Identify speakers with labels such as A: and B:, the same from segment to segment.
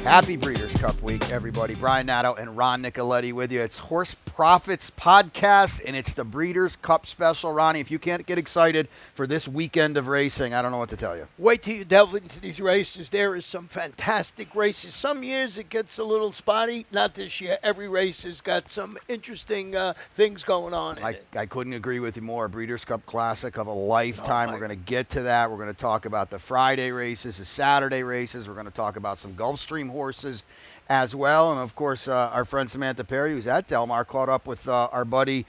A: Happy Breeders' Cup Week, everybody. Brian Nadeau and Ron Nicoletti with you. It's Horse Profits Podcast, and it's the Breeders' Cup special. Ronnie, if you can't get excited for this weekend of racing, I don't know what to tell you.
B: Wait till you delve into these races. There is some fantastic races. Some years it gets a little spotty. Not this year. Every race has got some interesting things going on in it.
A: I couldn't agree with you more. Breeders' Cup Classic of a lifetime. We're going to get to that. We're going to talk about the Friday races, the Saturday races. We're going to talk about some Gulfstream horses as well. And, of course, our friend Samantha Perry, who's at Del Mar, caught up with our buddy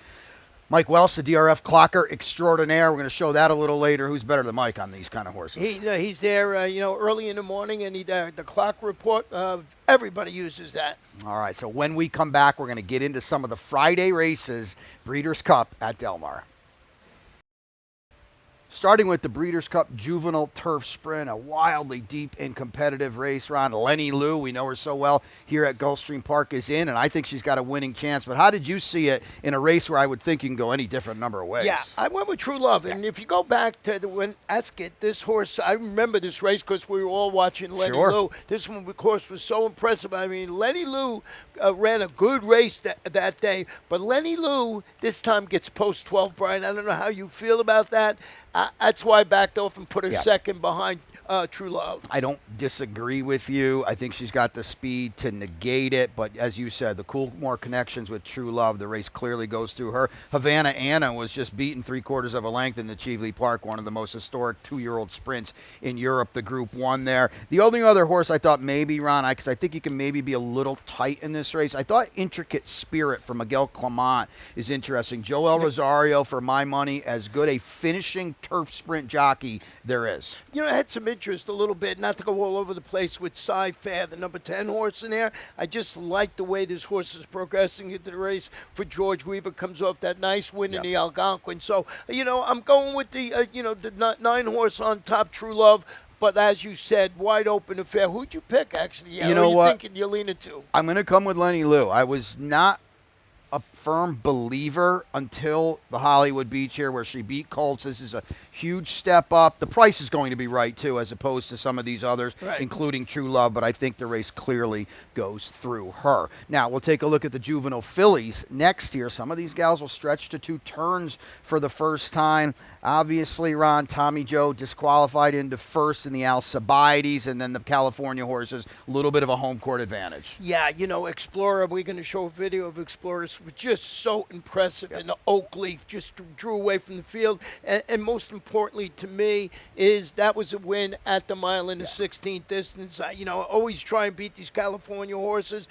A: Mike Welsch, the DRF clocker extraordinaire. We're going to show that a little later. Who's better than Mike on these kind of horses?
B: He's there, early in the morning, and the clock report, everybody uses that.
A: All right, so when we come back, we're going to get into some of the Friday races, Breeders' Cup at Del Mar. Starting with the Breeders' Cup Juvenile Turf Sprint, a wildly deep and competitive race. Ron, Lenny Lou, we know her so well here at Gulfstream Park, is in, and I think she's got a winning chance. But how did you see it in a race where I would think you can go any different number of ways?
B: Yeah, I went with True Love. And if you go back to when Ascot, this horse, I remember this race because we were all watching Lenny Lou. This one, of course, was so impressive. I mean, Lenny Lou ran a good race that day. But Lenny Lou this time gets post 12, Brian. I don't know how you feel about that. That's why I backed off and put her second behind True Love.
A: I don't disagree with you. I think she's got the speed to negate it. But as you said, the Coolmore connections with True Love, the race clearly goes through her. Havana Anna was just beaten 3/4 of a length in the Cheveley Park, one of the most historic 2-year-old sprints in Europe. The Group 1 there. The only other horse I thought maybe, Ron, because I think you can maybe be a little tight in this race, I thought Intricate Spirit for Miguel Clement is interesting. Joel Rosario, for my money, as good a finishing turf sprint jockey there is.
B: I had some interest a little bit, not to go all over the place with Sci-Fair, the number 10 horse in there. I just like the way this horse is progressing into the race for George Weaver. Comes off that nice win in the Algonquin. So, I'm going with the 9 horse on top, True Love. But as you said, wide open affair. Who'd you pick, actually?
A: You know what?
B: Thinking you're leaning to?
A: I'm going to come with Lenny Lou. I was not a firm believer until the Hollywood Beach here where she beat Colts. This is a huge step up. The price is going to be right, too, as opposed to some of these others, including True Love, but I think the race clearly goes through her. Now, we'll take a look at the juvenile fillies next year. Some of these gals will stretch to 2 turns for the first time. Obviously, Ron, Tommy Joe disqualified into first in the Alcibiades, and then the California horses, a little bit of a home court advantage.
B: Yeah, Explorer, we're going to show a video of Explorers, was just so impressive. And the Oakley just drew away from the field. And most importantly to me is that was a win at the mile in the 16th distance. I always try and beat these California horses.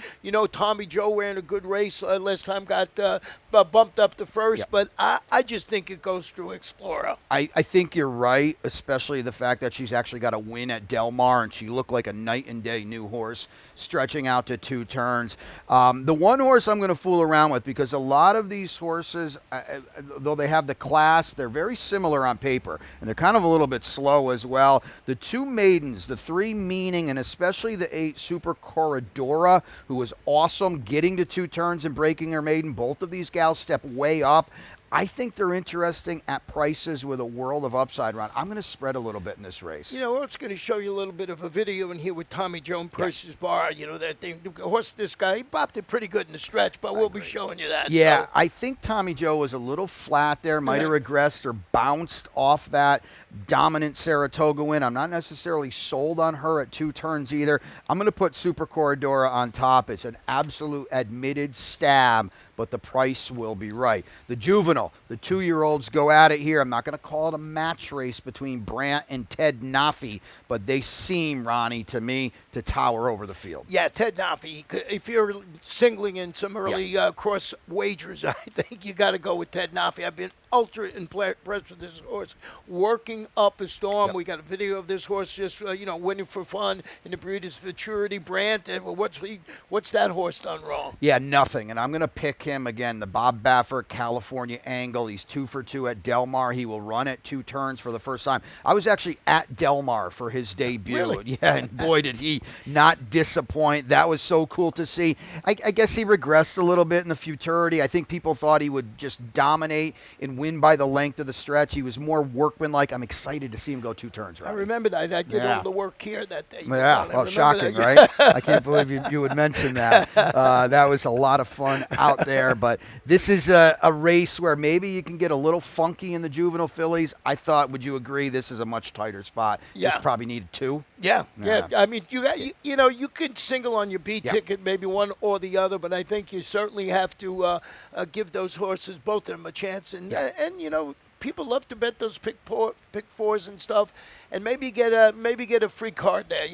B: Tommy Joe ran a good race last time, got bumped up to first, but I just think it goes through Explorer.
A: I think you're right, especially the fact that she's actually got a win at Del Mar, and she looked like a night and day new horse, stretching out to 2 turns. The one horse I'm going to fool around with, because a lot of these horses, though they have the class, they're very similar on paper, and they're kind of a little bit slow as well. The 2 maidens, the 3 Meaning, and especially the 8 Super Corridora, who was awesome getting to 2 turns and breaking her maiden. Both of these gals step way up. I think they're interesting at prices with a world of upside, Ron. I'm going to spread a little bit in this race.
B: We're just going to show you a little bit of a video in here with Tommy Joe and Percy's Bar. That thing, the horse, this guy, he bopped it pretty good in the stretch, but we'll be showing you that.
A: Yeah,
B: so.
A: I think Tommy Joe was a little flat there, might have regressed or bounced off that dominant Saratoga win. I'm not necessarily sold on her at 2 turns either. I'm going to put Super Corridora on top. It's an absolute admitted stab, but the price will be right. The juvenile, the 2-year-olds go at it here. I'm not going to call it a match race between Brandt and Ted Naffy, but they seem, Ronnie, to me, to tower over the field.
B: Yeah, Ted Naffy. If you're singling in some early cross wagers, I think you got to go with Ted Naffy. I've been ultra impressed with this horse, working up a storm. We got a video of this horse just winning for fun in the Breeders' Futurity. Brandt, what's that horse done wrong?
A: Yeah, nothing. And I'm going to pick him again, the Bob Baffert California Angle. He's 2 for 2 at Del Mar. He will run at 2 turns for the first time. I was actually at Del Mar for his debut.
B: Really?
A: Yeah, and boy, did he not disappoint. That was so cool to see. I guess he regressed a little bit in the Futurity. I think people thought he would just dominate and win win by the length of the stretch. He was more workmanlike. I'm excited to see him go 2 turns.
B: I remember that. I did all the work here that day.
A: Yeah, well, shocking, right? I can't believe you would mention that. That was a lot of fun out there. But this is a race where maybe you can get a little funky in the juvenile fillies. I thought, would you agree, this is a much tighter spot?
B: Yeah.
A: This probably needed 2.
B: Yeah. I mean, you could single on your B ticket, maybe one or the other, but I think you certainly have to give those horses, both of them, a chance. And people love to bet those pick fours and stuff, and maybe get a free card there,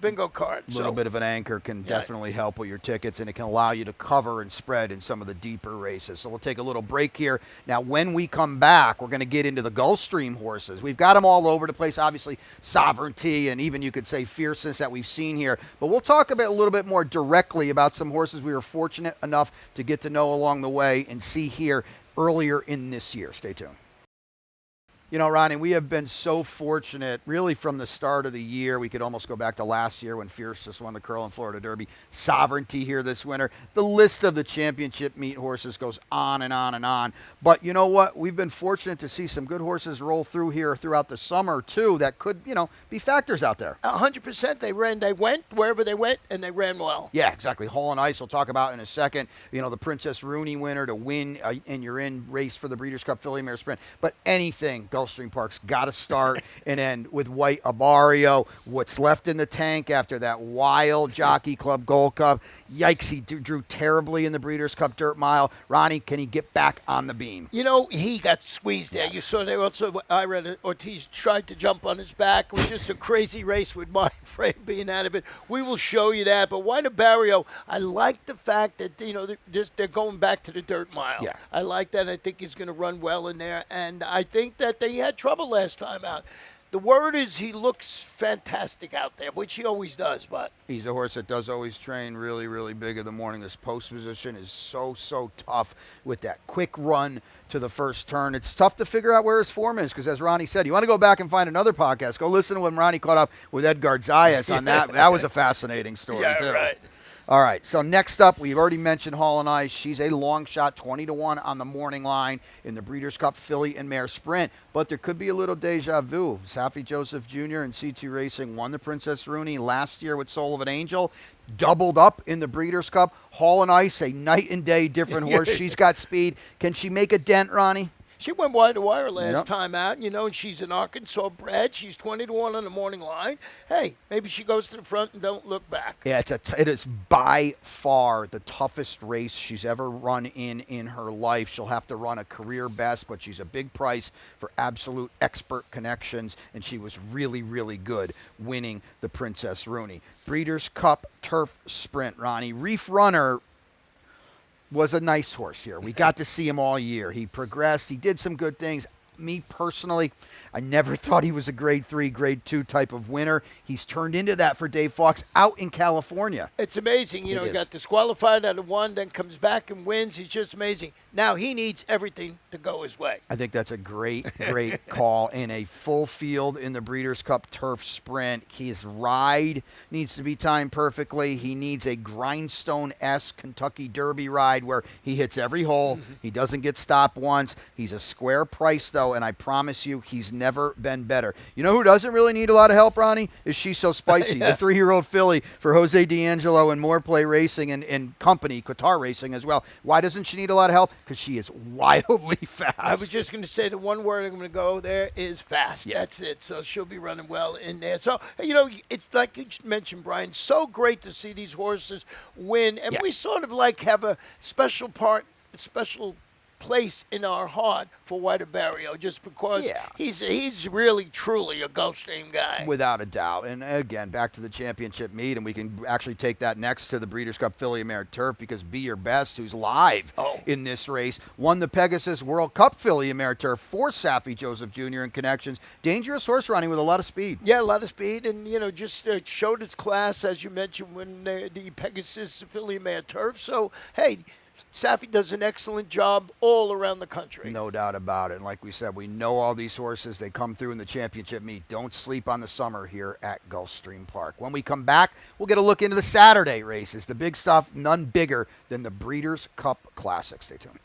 B: bingo card.
A: A little bit of an anchor can definitely help with your tickets, and it can allow you to cover and spread in some of the deeper races. So we'll take a little break here. Now, when we come back, we're going to get into the Gulfstream horses. We've got them all over the place, obviously Sovereignty and even you could say Fierceness that we've seen here. But we'll talk a little bit more directly about some horses we were fortunate enough to get to know along the way and see here earlier in this year. Stay tuned. Ronnie, we have been so fortunate, really, from the start of the year. We could almost go back to last year when Fierceness won the Curl and Florida Derby. Sovereignty here this winter. The list of the championship meet horses goes on and on and on. But you know what? We've been fortunate to see some good horses roll through here throughout the summer, too, that could, be factors out there.
B: 100%. They went wherever they went, and they ran well.
A: Yeah, exactly. Hall and Ice we'll talk about in a second. The Princess Rooney winner to win, and you're in race for the Breeders' Cup Filly Mare Sprint. But anything, Gulfstream Park's got to start and end with White Abarrio. What's left in the tank after that wild Jockey Club Gold Cup? Yikes, he drew terribly in the Breeders' Cup Dirt Mile. Ronnie, can he get back on the beam?
B: He got squeezed there. Yes. You saw there also, I read it, Ortiz tried to jump on his back. It was just a crazy race with my frame being out of it. We will show you that. But White Abarrio, I like the fact that, they're going back to the Dirt Mile.
A: Yeah.
B: I like that. I think he's going to run well in there. And I think that they had trouble last time out. The word is he looks fantastic out there, which he always does. But
A: he's a horse that does always train really, really big in the morning. This post position is so tough with that quick run to the first turn. It's tough to figure out where his form is because, as Ronnie said, you want to go back and find another podcast. Go listen to when Ronnie caught up with Edgar Zayas on that. That was a fascinating story, too.
B: Right.
A: All right, so next up, we've already mentioned Hall and Ice. She's a long shot, 20-1 on the morning line in the Breeders' Cup Filly and Mare Sprint. But there could be a little deja vu. Safi Joseph Jr. and C2 Racing won the Princess Rooney last year with Soul of an Angel. Doubled up in the Breeders' Cup. Hall and Ice, a night and day different horse. She's got speed. Can she make a dent, Ronnie?
B: She went wire to wire last time out, and she's an Arkansas bred. She's 20-1 on the morning line. Hey, maybe she goes to the front and don't look back.
A: Yeah, it is by far the toughest race she's ever run in her life. She'll have to run a career best, but she's a big price for absolute expert connections, and she was really, really good winning the Princess Rooney. Breeders' Cup Turf Sprint, Ronnie. Reef Runner was a nice horse here. We got to see him all year. He progressed. He did some good things. Me personally, I never thought he was a grade 3, grade 2 type of winner. He's turned into that for Dave Fox out in California.
B: It's amazing. He got disqualified out of 1, then comes back and wins. He's just amazing. Now he needs everything to go his way.
A: I think that's a great call. In a full field in the Breeders' Cup Turf Sprint, his ride needs to be timed perfectly. He needs a grindstone-esque Kentucky Derby ride where he hits every hole. He doesn't get stopped once. He's a square price, though, and I promise you he's never been better. You know who doesn't really need a lot of help, Ronnie? Is She So Spicy, the 3-year-old filly for Jose D'Angelo and More Play Racing and company, Qatar Racing as well. Why doesn't she need a lot of help? Because she is wildly fast.
B: I was just going to say the one word I'm going to go there is fast. Yeah. That's it. So she'll be running well in there. So, it's like you mentioned, Brian, so great to see these horses win. And we sort of have a special place in our heart for White Abarrio just because he's really, truly a Gulfstream guy.
A: Without a doubt. And again, back to the championship meet, and we can actually take that next to the Breeders' Cup Filly and Mare Turf because Be Your Best, who's live in this race, won the Pegasus World Cup Filly and Mare Turf for Safi Joseph Jr. in connections. Dangerous horse running with a lot of speed.
B: Yeah, a lot of speed, and, just showed its class, as you mentioned, when the Pegasus Filly and Mare Turf. So, hey, Safi does an excellent job all around the country.
A: No doubt about it. And like we said, we know all these horses. They come through in the championship meet. Don't sleep on the summer here at Gulfstream Park. When we come back, we'll get a look into the Saturday races. The big stuff, none bigger than the Breeders' Cup Classic. Stay tuned.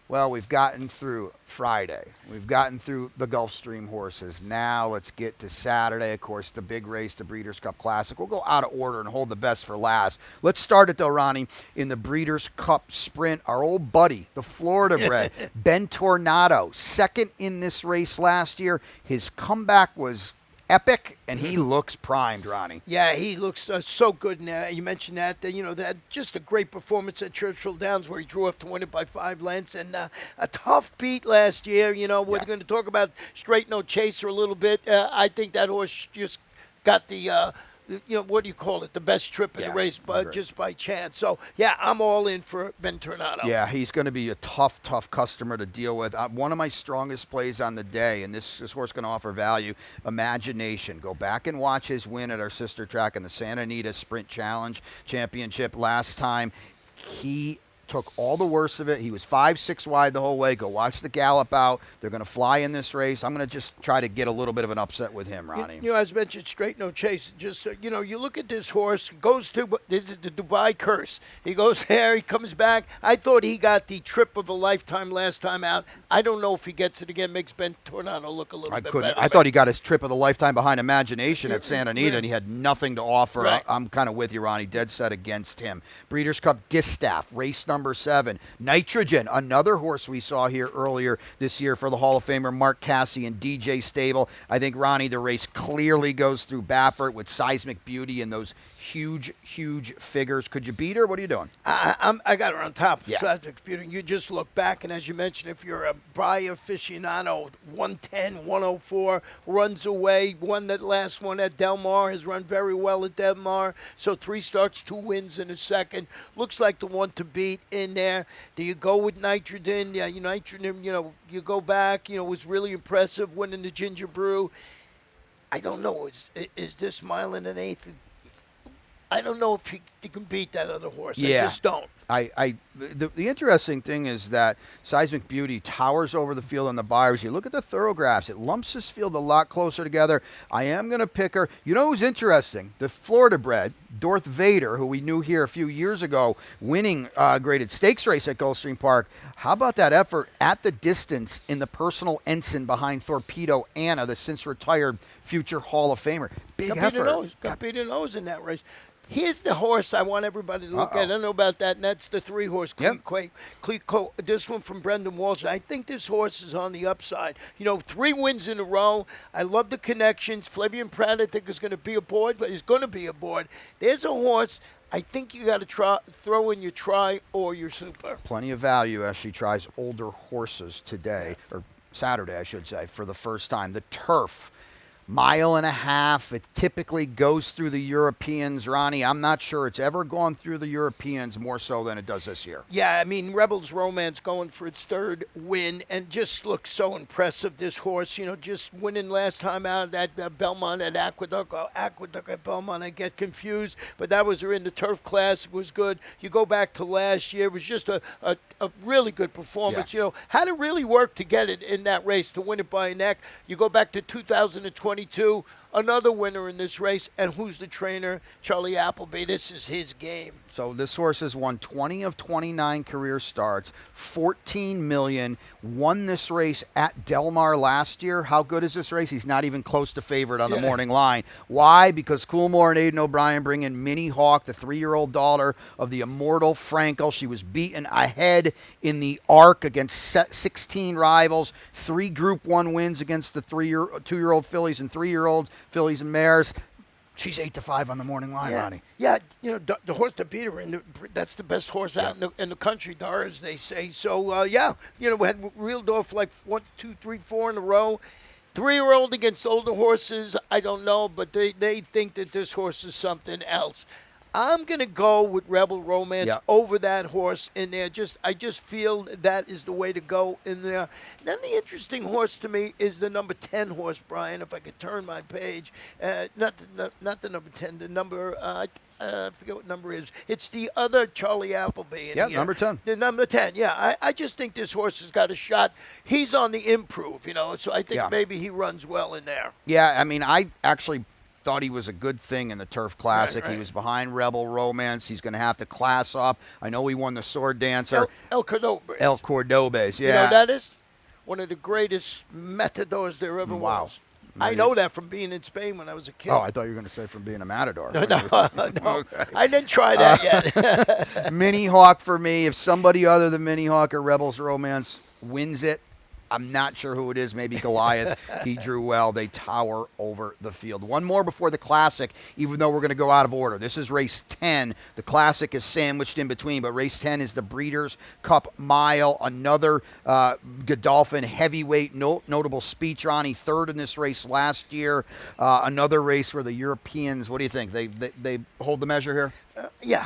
A: Well, we've gotten through Friday. We've gotten through the Gulfstream horses. Now let's get to Saturday. Of course, the big race, the Breeders' Cup Classic. We'll go out of order and hold the best for last. Let's start it, though, Ronnie, in the Breeders' Cup Sprint. Our old buddy, the Florida bred, Ben Tornado, second in this race last year. His comeback was epic, and he looks primed, Ronnie.
B: Yeah, he looks so good now. You mentioned that, that just a great performance at Churchill Downs where he drew up to win it by 5 lengths, and a tough beat last year. We're going to talk about Straight No Chaser a little bit. I think that horse just got the what do you call it? The best trip in the race, but just by chance. So, yeah, I'm all in for Ben Tornado.
A: Yeah, he's going to be a tough customer to deal with. One of my strongest plays on the day, and this horse going to offer value, Imagination. Go back and watch his win at our sister track in the Santa Anita Sprint Challenge Championship last time. He took all the worst of it. He was 5-6 wide the whole way. Go watch the gallop out. They're going to fly in this race. I'm going to just try to get a little bit of an upset with him, Ronnie.
B: As mentioned, Straight No Chase. Just, you look at this horse, this is the Dubai Curse. He goes there, he comes back. I thought he got the trip of a lifetime last time out. I don't know if he gets it again. Makes Ben Tornado look a little bit better.
A: I thought he got his trip of the lifetime behind Imagination at Santa Anita, and he had nothing to offer.
B: Right.
A: I'm kind of with you, Ronnie. Dead set against him. Breeders' Cup Distaff, race number 7. Nitrogen, another horse we saw here earlier this year for the Hall of Famer Mark Cassie and DJ Stable. I think, Ronnie, the race clearly goes through Baffert with Seismic Beauty and those huge figures. Could you beat her? What are you doing?
B: I got her on top.
A: Yeah.
B: Seismic Beauty. You just look back, and as you mentioned, if you're a buyer aficionado, 110, 104, runs away. Won that last one at Del Mar. Has run very well at Del Mar. So 3 starts, 2 wins in a second. Looks like the one to beat in there. Do you go with Nitrogen? Yeah, Nitrogen, you go back, was really impressive winning the Ginger Brew. I don't know. Is this mile and an eighth? I don't know if he can beat that other horse.
A: Yeah.
B: I just don't.
A: The interesting thing is that Seismic Beauty towers over the field on the buyers. You look at the thoroughgraphs, it lumps this field a lot closer together. I am going to pick her. You know who's interesting? The Florida bred, Darth Vader, who we knew here a few years ago, winning a graded stakes race at Gulfstream Park. How about that effort at the distance in the personal ensign behind Torpedo Anna, the since retired future Hall of Famer? Big effort.
B: Got beat a nose in that race. Here's the horse I want everybody to look at. I don't know about that, and that's the 3-horse Clico. This one from Brendan Walsh. I think this horse is on the upside. 3 wins in a row. I love the connections. Flavian Pratt, I think, is going to be aboard, but he's going to be aboard. There's a horse I think you got to throw in your try or your super.
A: Plenty of value as she tries older horses today, or Saturday, I should say, for the first time. The Turf. 1.5 miles. It typically goes through the Europeans, Ronnie. I'm not sure it's ever gone through the Europeans more so than it does this year.
B: Yeah, I mean, Rebels Romance going for its 3rd win and just looks so impressive, this horse. Just winning last time out at Belmont at Aqueduct. Aqueduct at Belmont, I get confused. But that was her in the Turf class. It was good. You go back to last year. It was just a really good performance.
A: Yeah.
B: Had to really work to get it in that race, to win it by a neck. You go back to 2022. Another winner in this race, and who's the trainer? Charlie Appleby. This is his game.
A: So this horse has won 20 of 29 career starts, $14 million, won this race at Del Mar last year. How good is this race? He's not even close to favorite on the morning line. Why? Because Coolmore and Aidan O'Brien bring in Minnie Hawk, the 3-year-old daughter of the immortal Frankel. She was beaten ahead in the Arc against 16 rivals, 3 Group 1 wins against the 2-year-old fillies and 3-year-old fillies and mares. She's 8-5 on the morning line, Ronnie.
B: Yeah, the horse that beat her, that's the best horse out in the country, as they say. So, we had reeled off like 1, 2, 3, 4 in a row. 3-year-old against older horses, I don't know, but they think that this horse is something else. I'm going to go with Rebel Romance over that horse in there. I just feel that is the way to go in there. Then the interesting horse to me is the number 10 horse, Brian, if I could turn my page. Not the number 10, the number, I forget what number it is. It's the other Charlie Appleby.
A: Number 10.
B: The number 10, I just think this horse has got a shot. He's on the improve, so I think maybe he runs well in there.
A: Yeah, I mean, I actually thought he was a good thing in the Turf
B: Right,
A: Classic. He
B: right.
A: was behind Rebel Romance. He's going to have to class up. I know he won the Sword Dancer.
B: El Cordobes.
A: El Cordobes,
B: You know
A: yeah.
B: that is one of the greatest matadors there ever
A: Wow.
B: was. I
A: Not
B: know
A: even-
B: that from being in Spain when I was a kid.
A: Oh, I thought you were going to say from being a matador.
B: No, no,
A: Okay.
B: I didn't try that yet.
A: Mini Hawk for me. If somebody other than Mini Hawk or Rebels Romance wins it, I'm not sure who it is. Maybe Goliath. He drew well. They tower over the field. One more before the Classic, even though we're going to go out of order. This is race 10. The Classic is sandwiched in between, but race 10 is the Breeders' Cup Mile. Another Godolphin heavyweight notable speech, Ronnie. Third in this race last year. Another race where the Europeans, what do you think? They hold the measure here?
B: Yeah,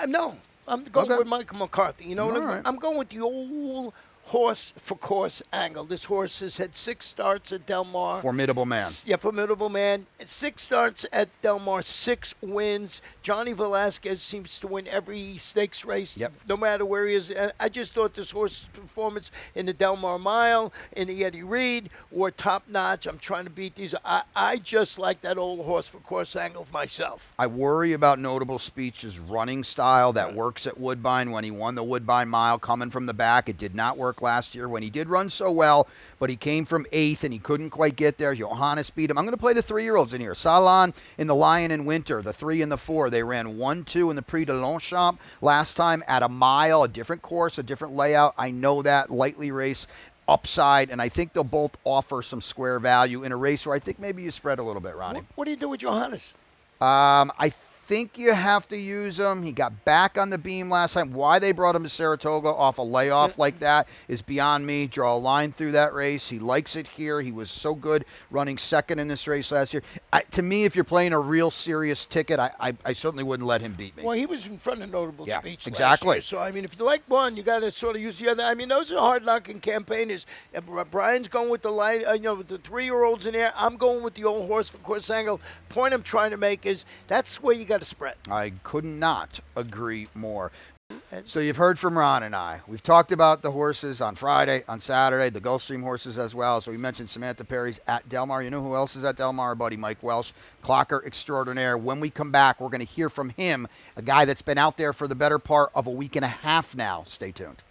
B: no, I'm going
A: Okay.
B: with Michael McCarthy. You know what
A: All right.
B: I'm going with the old horse for course angle. This horse has had 6 starts at Del Mar.
A: Formidable man.
B: Yeah, formidable man. 6 starts at Del Mar, 6 wins. Johnny Velasquez seems to win every stakes race,
A: Yep.
B: no matter where he is. And I just thought this horse's performance in the Del Mar Mile, in the Eddie Reed, were top notch. I'm trying to beat these. I just like that old horse for course angle myself.
A: I worry about Notable Speech's running style that works at Woodbine. When he won the Woodbine Mile coming from the back, it did not work last year when he did run so well, but he came from 8th and he couldn't quite get there. Johannes beat him. I'm going to play the 3-year-olds in here. Salon in the Lion in Winter, the 3 and the 4. They ran 1-2 in the Prix de Longchamp last time at a mile, a different course, a different layout. I know that. Lightly race upside, and I think they'll both offer some square value in a race where I think maybe you spread a little bit, Ronnie.
B: What do you do with Johannes?
A: I think you have to use him. He got back on the beam last time. Why they brought him to Saratoga off a layoff like that is beyond me. Draw a line through that race. He likes it here. He was so good running second in this race last year. To me, if you're playing a real serious ticket, I certainly wouldn't let him beat me.
B: Well, he was in front of Notable
A: Yeah,
B: Speech
A: exactly.
B: last year. So, I mean, if you like one, you got to sort of use the other. I mean, those are hard-knocking campaigners. Brian's going with the light, with the 3-year-olds in there. I'm going with the old horse for course angle. Point I'm trying to make is that's where you got to spread.
A: I could not agree more. So you've heard from Ron and I. We've talked about the horses on Friday, on Saturday, the Gulfstream horses as well. So we mentioned Samantha Perry's at Del Mar. You know who else is at Del Mar? Our buddy Mike Welsch, clocker extraordinaire. When we come back, we're going to hear from him, a guy that's been out there for the better part of a week and a half now. Stay tuned.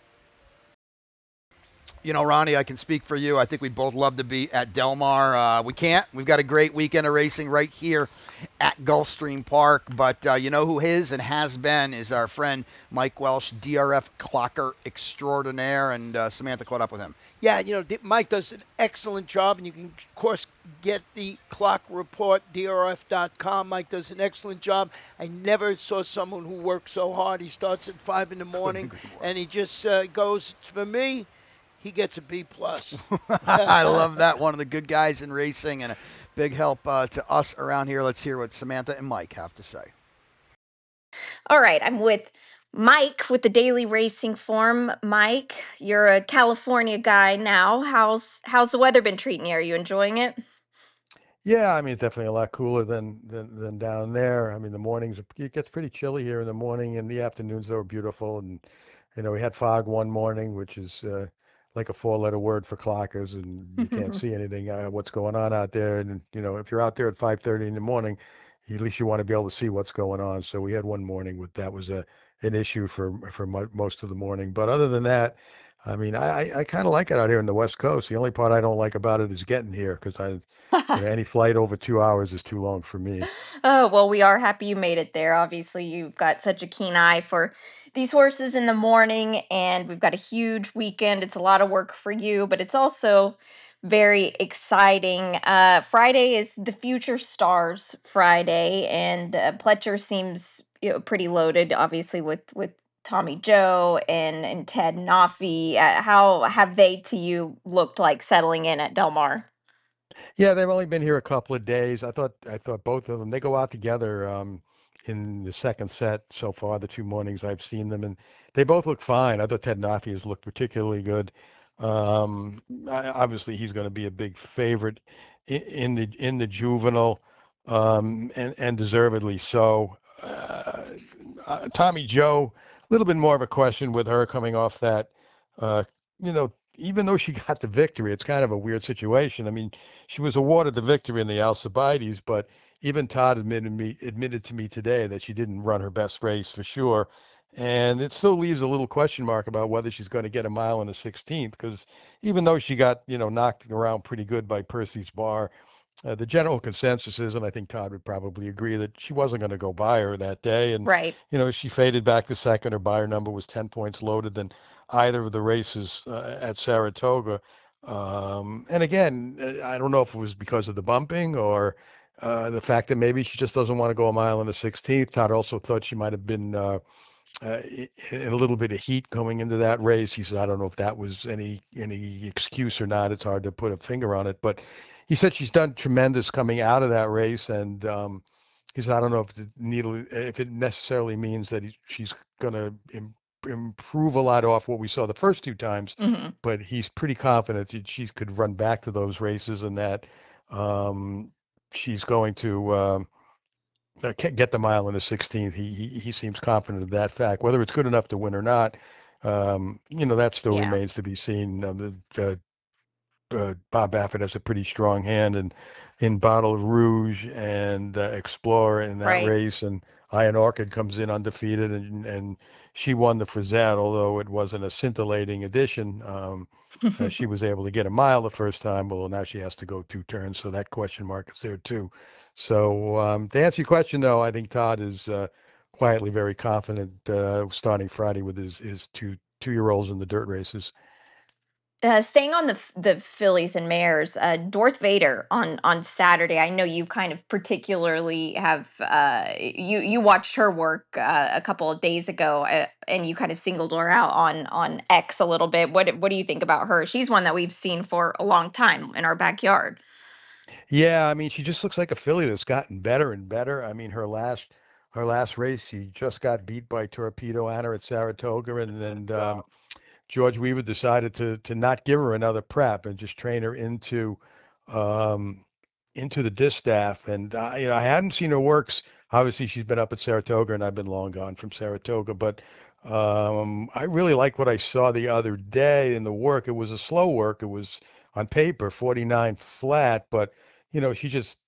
A: You know, Ronnie, I can speak for you. I think we'd both love to be at Del Mar. We can't. We've got a great weekend of racing right here at Gulfstream Park. But you know who is and has been is our friend Mike Welsch, DRF clocker extraordinaire. And Samantha caught up with him.
B: Yeah, Mike does an excellent job, and you can, of course, get the clock report, drf.com. Mike does an excellent job. I never saw someone who works so hard. He starts at 5 in the morning, and he just goes, for me, he gets a B+.
A: I love that. One of the good guys in racing and a big help to us around here. Let's hear what Samantha and Mike have to say.
C: All right, I'm with Mike with the Daily Racing Form. Mike, you're a California guy now. How's the weather been treating you? Are you enjoying it?
D: Yeah, I mean, it's definitely a lot cooler than down there. I mean, the mornings, it gets pretty chilly here in the morning, and the afternoons, they were beautiful. And, we had fog one morning, which is like a 4-letter word for clockers, and you can't see anything, what's going on out there. And, if you're out there at 5:30 in the morning, at least you want to be able to see what's going on. So we had one morning that was an issue for most of the morning. But other than that, I mean, I kind of like it out here in the West Coast. The only part I don't like about it is getting here, because any flight over 2 hours is too long for me.
C: Oh, well, we are happy you made it there. Obviously, you've got such a keen eye for these horses in the morning, and we've got a huge weekend. It's a lot of work for you, but it's also very exciting. Friday is the Future Stars Friday, and Pletcher seems pretty loaded, obviously, with Tommy Joe and Ted Noffey. How have they to you looked like settling in at Del Mar?
D: Yeah, they've only been here a couple of days. I thought both of them, they go out together in the second set so far. The 2 mornings I've seen them, and they both look fine. I thought Ted Noffey has looked particularly good. Obviously, he's going to be a big favorite in the juvenile, and deservedly so. Tommy Joe, a little bit more of a question with her coming off that, uh, you know, even though she got the victory, it's kind of a weird situation. I mean, she was awarded the victory in the Alcibiades, but even Todd admitted to me today that she didn't run her best race for sure. And it still leaves a little question mark about whether she's going to get a mile in the 16th, because even though she got, knocked around pretty good by Percy's bar, the general consensus is, and I think Todd would probably agree, that she wasn't going to go by her that day. And,
C: Right.
D: she faded back to second. Her buyer number was 10 points loaded than either of the races at Saratoga. And again, I don't know if it was because of the bumping or the fact that maybe she just doesn't want to go a mile in the 16th. Todd also thought she might have been in a little bit of heat going into that race. He said, I don't know if that was any excuse or not. It's hard to put a finger on it, but he said she's done tremendous coming out of that race, and he said, I don't know if it necessarily means that she's going to improve a lot off what we saw the first two times,
C: Hmm.
D: but he's pretty confident that she could run back to those races and that she's going to. Get the mile in the 16th. He seems confident of that fact. Whether it's good enough to win or not, that still
C: Yeah.
D: remains to be seen. Bob Baffert has a pretty strong hand in Bottle of Rouge and Explorer in that
C: Right.
D: race, and Iron Orchid comes in undefeated, and she won the Frizette, although it wasn't a scintillating edition. She was able to get a mile the first time. Well, now she has to go 2 turns, so that question mark is there too. So to answer your question, though, I think Todd is quietly very confident starting Friday with his two-year-olds in the dirt races.
C: Staying on the fillies and mares, Darth Vader on Saturday. I know you kind of particularly have you watched her work a couple of days ago, and you kind of singled her out on X a little bit. What do you think about her? She's one that we've seen for a long time in our backyard.
D: Yeah, I mean, she just looks like a filly that's gotten better and better. I mean, her last race, she just got beat by Torpedo Anna at Saratoga, and then George Weaver decided to not give her another prep and just train her um, into the distaff. And I hadn't seen her works. Obviously, she's been up at Saratoga, and I've been long gone from Saratoga. But I really like what I saw the other day in the work. It was a slow work. It was on paper 49 flat, but she just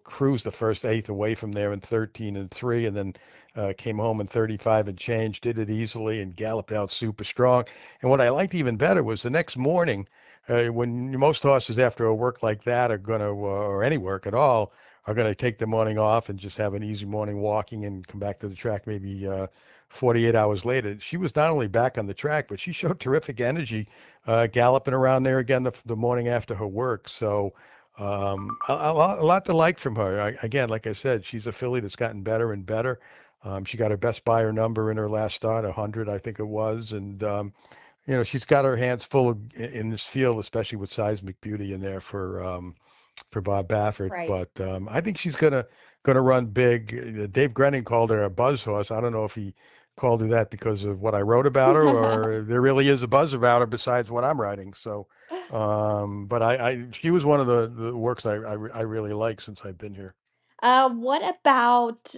D: cruised the first eighth away from there in 13 and 3, and then came home in 35 and change. Did it easily and galloped out super strong. And what I liked even better was the next morning, when most horses after a work like that are going to, or any work at all, are going to take the morning off and just have an easy morning walking and come back to the track maybe 48 hours later. She was not only back on the track, but she showed terrific energy galloping around there again the morning after her work. So a lot to like from her. Again, like I said, she's a filly that's gotten better and better. She got her best buyer number in her last start, 100, I think it was, and she's got her hands full in this field, especially with Seismic Beauty in there for Bob Baffert.
C: Right.
D: But I think she's gonna run big. Dave Grenning called her a buzz horse. I don't know if he called her that because of what I wrote about her, or there really is a buzz about her besides what I'm writing. So, but she was one of the works I really like since I've been here.
C: What about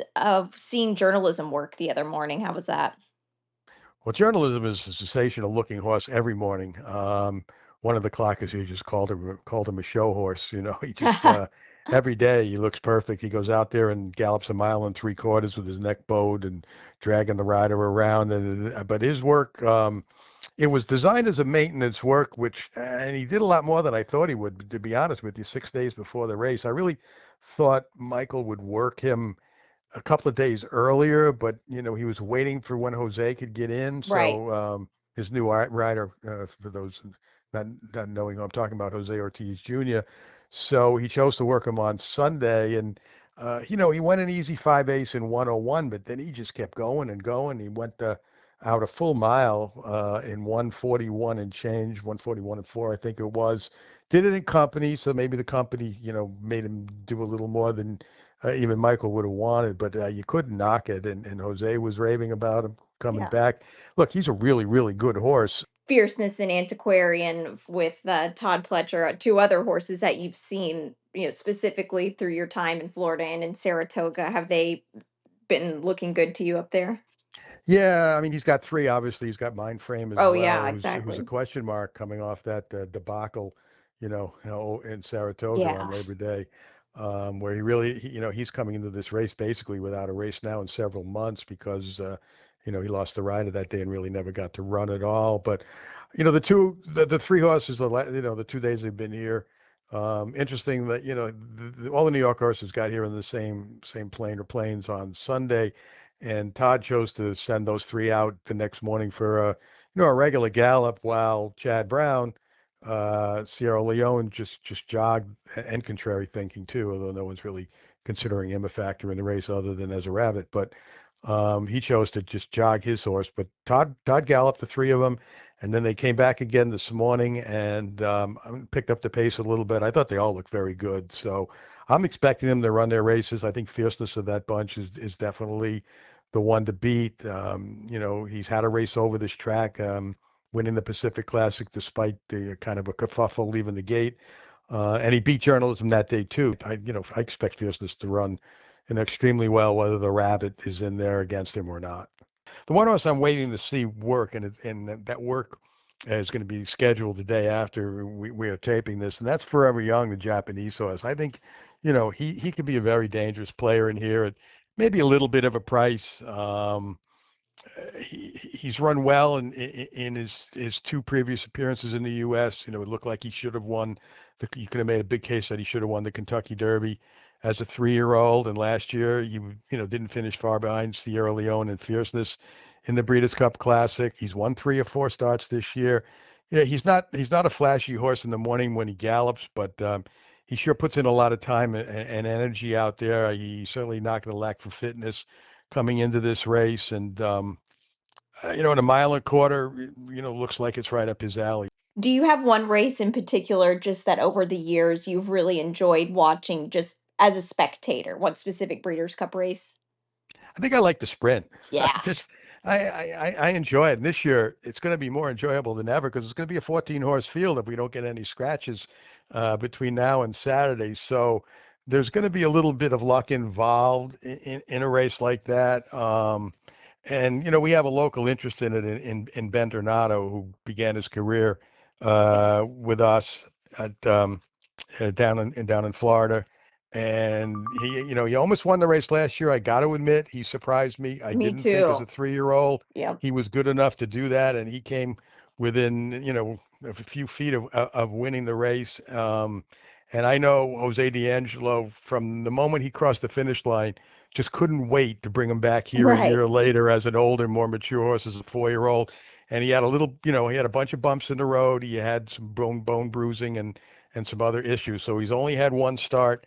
C: seeing journalism work the other morning? How was that?
D: Well, journalism is a sensational looking horse every morning. One of the clockers here just called him a show horse. He just every day he looks perfect. He goes out there and gallops a mile and 3/4 with his neck bowed and dragging the rider around. But his work, it was designed as a maintenance work, and he did a lot more than I thought he would. To be honest with you, 6 days before the race, I really thought Michael would work him a couple of days earlier, but he was waiting for when Jose could get in.
C: Right.
D: So his new rider, for those not knowing who I'm talking about, Jose Ortiz Jr. So he chose to work him on Sunday, and he went an easy 5 ace in 101, but then he just kept going and going. He went out a full mile in 141 and change, 141 and 4, I think it was. Did it in company, so maybe the company, made him do a little more than even Michael would have wanted, but you couldn't knock it. And Jose was raving about him coming
C: Yeah.
D: back. Look, he's a really, really good horse.
C: Fierceness and Antiquarian with Todd Pletcher, two other horses that you've seen, specifically through your time in Florida and in Saratoga. Have they been looking good to you up there?
D: Yeah, I mean, he's got three. Obviously, he's got Mind Frame as
C: Oh yeah,
D: well, who's a
C: exactly.
D: question mark coming off that debacle, in Saratoga on
C: Yeah.
D: Labor Day, where he really, he's coming into this race basically without a race now in several months because, he lost the rider that day and really never got to run at all. But, the three horses, the 2 days they've been here. Interesting that all the New York horses got here in the same plane or planes on Sunday, and Todd chose to send those three out the next morning for a regular gallop, while Chad Brown, Sierra Leone just jogged, and contrary thinking too, although no one's really considering him a factor in the race other than as a rabbit. But he chose to just jog his horse. But Todd galloped the three of them, and then they came back again this morning and picked up the pace a little bit. I thought they all looked very good, so I'm expecting them to run their races. I think fierceness of that bunch is definitely the one to beat. He's had a race over this track, winning the Pacific Classic despite the kind of a kerfuffle leaving the gate. And he beat Journalism that day too. I expect fierceness to run extremely well, whether the rabbit is in there against him or not. The one horse I'm waiting to see work, and that work is going to be scheduled the day after we are taping this, and that's Forever Young, the Japanese horse. I think, he could be a very dangerous player in here at maybe a little bit of a price. He's run well in his two previous appearances in the U.S. It looked like he should have won. You could have made a big case that he should have won the Kentucky Derby as a 3-year-old, and last year he didn't finish far behind Sierra Leone and Fierceness in the Breeders' Cup Classic. He's won 3 or 4 starts this year. Yeah, he's not a flashy horse in the morning when he gallops, but he sure puts in a lot of time and energy out there. He's certainly not going to lack for fitness coming into this race, and in a mile and a quarter, looks like it's right up his alley.
C: Do you have one race in particular just that over the years you've really enjoyed watching just as a spectator? What specific Breeders' Cup race?
D: I think I like the sprint. I
C: Yeah.
D: just I enjoy it. And this year it's going to be more enjoyable than ever because it's going to be a 14-horse field if we don't get any scratches between now and Saturday. So there's going to be a little bit of luck involved in a race like that. And we have a local interest in it in Ben Tornado, who began his career
C: Yeah.
D: with us at down in Florida, and he almost won the race last year. I got to admit, he surprised me. I
C: Me
D: didn't think as a
C: too.
D: 3-year-old
C: Yep.
D: he was good enough to do that, and he came within a few feet of winning the race. And I know Jose D'Angelo, from the moment he crossed the finish line, just couldn't wait to bring him back here a
C: Right.
D: year later as an older, more mature horse, as a 4-year-old. And he had he had a bunch of bumps in the road. He had some bone bruising and some other issues. So he's only had one start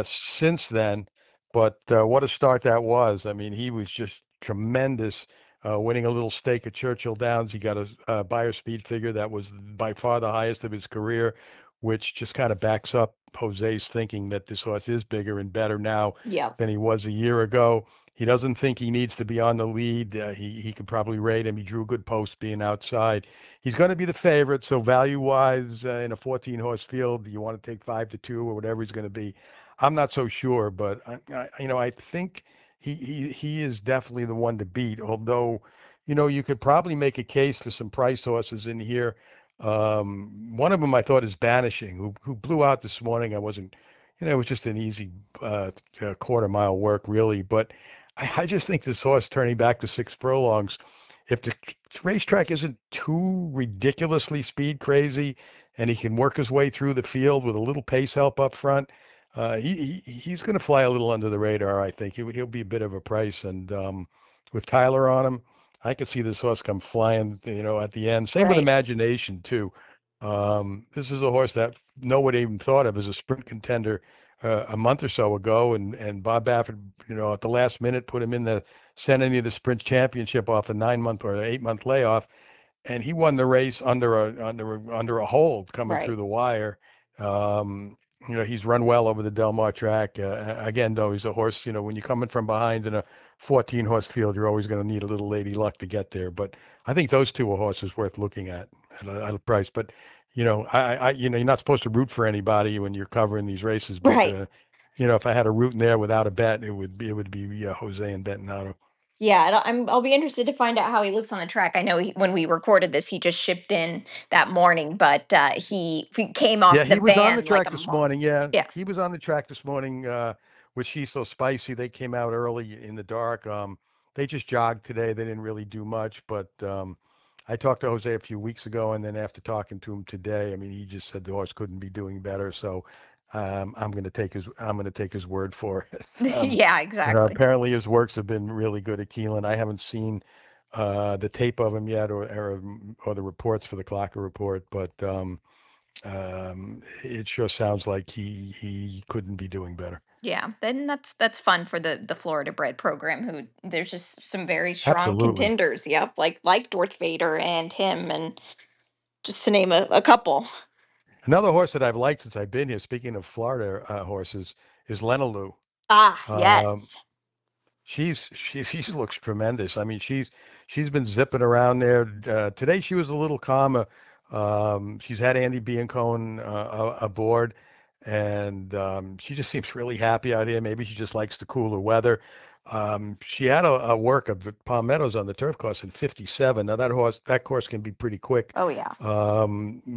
D: since then. But what a start that was. I mean, he was just tremendous, winning a little stake at Churchill Downs. He got a buyer speed figure that was by far the highest of his career, which just kind of backs up Jose's thinking that this horse is bigger and better now
C: Yep.
D: than he was a year ago. He doesn't think he needs to be on the lead. He could probably rate him. He drew a good post being outside. He's going to be the favorite. So value wise, in a 14-horse field, you want to take 5-2 or whatever he's going to be. I'm not so sure, but I think he is definitely the one to beat. Although, you could probably make a case for some price horses in here. One of them I thought is Banishing, who blew out this morning. I wasn't, it was just an easy quarter-mile work, really. But I just think this horse turning back to 6 furlongs, if the racetrack isn't too ridiculously speed crazy, and he can work his way through the field with a little pace help up front, he's going to fly a little under the radar. I think he'll be a bit of a price, and with Tyler on him, I could see this horse come flying, at the end. Same with
C: Right.
D: Imagination too. This is a horse that nobody even thought of as a sprint contender a month or so ago, and Bob Baffert, at the last minute put him in the Centennial of the Sprint Championship off a 9-month or 8-month layoff, and he won the race under a hold coming
C: Right.
D: through the wire. He's run well over the Del Mar track. Again, though, he's a horse. When you're coming from behind in a 14-horse field, you're always going to need a little lady luck to get there. But I think those two are horses worth looking at a price. But you're not supposed to root for anybody when you're covering these races. But
C: Right.
D: if I had a root in there without a bet, it would be Jose and Bentonado.
C: Yeah, I'll be interested to find out how he looks on the track. I know when we recorded this, he just shipped in that morning, but he came
D: Yeah,
C: off the
D: he was on the
C: van like
D: track
C: a
D: this
C: month.
D: morning. Yeah,
C: Yeah.
D: he was on the track this morning with She's So Spicy. They came out early in the dark. They just jogged today. They didn't really do much, but I talked to Jose a few weeks ago, and then after talking to him today, I mean, he just said the horse couldn't be doing better. So I'm going to take his word for it.
C: Yeah, exactly.
D: Apparently his works have been really good at Keelan. I haven't seen the tape of him yet, or the reports for the Clocker report, but. It sure sounds like he couldn't be doing better.
C: Yeah, then that's fun for the Florida bred program. Who there's just some very strong
D: Absolutely.
C: contenders. Yep, like Dorth Vader and him, and just to name a couple.
D: Another horse that I've liked since I've been here, speaking of Florida horses, is Lenaloo.
C: Ah,
D: Um,
C: yes.
D: she looks tremendous. I mean, she's been zipping around there. Today she was a little calmer. She's had Andy Biancone aboard, and she just seems really happy out here. Maybe she just likes the cooler weather. She had a work of Palm Meadows on the turf course in 57. Now that course can be pretty quick
C: Oh yeah.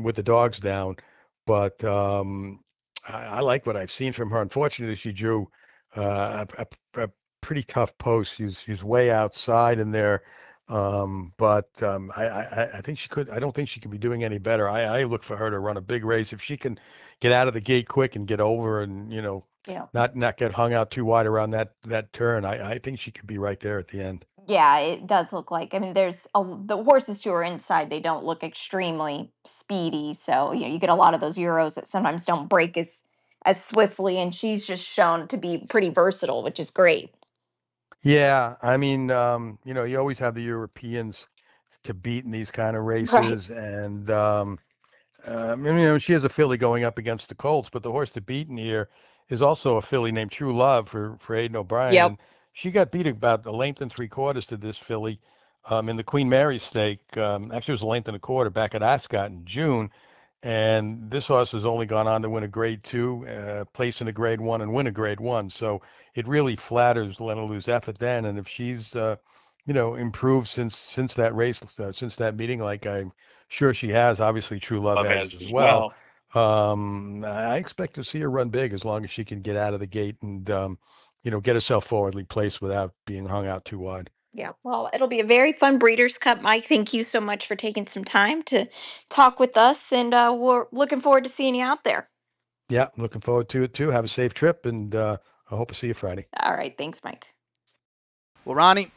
D: with the dogs down, but I like what I've seen from her. Unfortunately, she drew a pretty tough post. She's way outside in there. I think she could. I don't think she could be doing any better. I look for her to run a big race if she can get out of the gate quick and get over, and
C: Yeah.
D: not get hung out too wide around that turn. I think she could be right there at the end.
C: Yeah, it does look like. I mean, the horses who are inside. They don't look extremely speedy, so you get a lot of those Euros that sometimes don't break as swiftly. And she's just shown to be pretty versatile, which is great.
D: Yeah, I mean, you always have the Europeans to beat in these kind of
C: Right.
D: races, and she has a filly going up against the Colts, but the horse to beat in here is also a filly named True Love for Aidan O'Brien,
C: Yep.
D: and she got beat about a length and three quarters to this filly in the Queen Mary stake. Actually, it was a length and a quarter back at Ascot in June, and this horse has only gone on to win a Grade Two, place in a Grade One, and win a Grade One. So it really flatters Lenaloo's effort then, and if she's improved since that race, since that meeting, like I'm sure she has. Obviously, True Love has as well. I expect to see her run big as long as she can get out of the gate and get herself forwardly placed without being hung out too wide.
C: Yeah. Well, it'll be a very fun Breeders' Cup, Mike. Thank you so much for taking some time to talk with us, and we're looking forward to seeing you out there.
D: Yeah, looking forward to it too. Have a safe trip, and I hope to see you Friday.
C: All right. Thanks, Mike.
A: Well, Ronnie,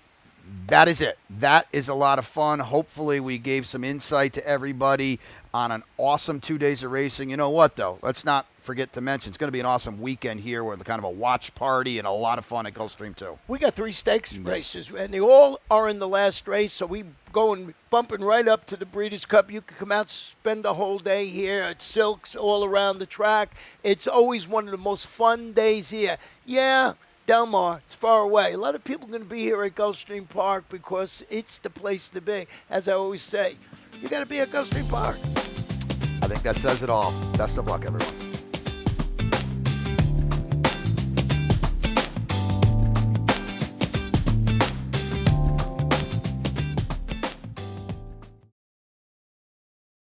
A: that is it. That is a lot of fun. Hopefully, we gave some insight to everybody on an awesome 2 days of racing. You know what, though? Let's not forget to mention it's going to be an awesome weekend here with kind of a watch party and a lot of fun at Gulfstream, too.
B: We got 3 stakes races, and they all are in the last race, so we going bumping right up to the Breeders' Cup. You can come out, spend the whole day here at Silks all around the track. It's always one of the most fun days here. Yeah, Del Mar, it's far away. A lot of people are going to be here at Gulfstream Park because it's the place to be. As I always say, you got to be at Gulfstream Park.
A: I think that says it all. Best of luck, everyone.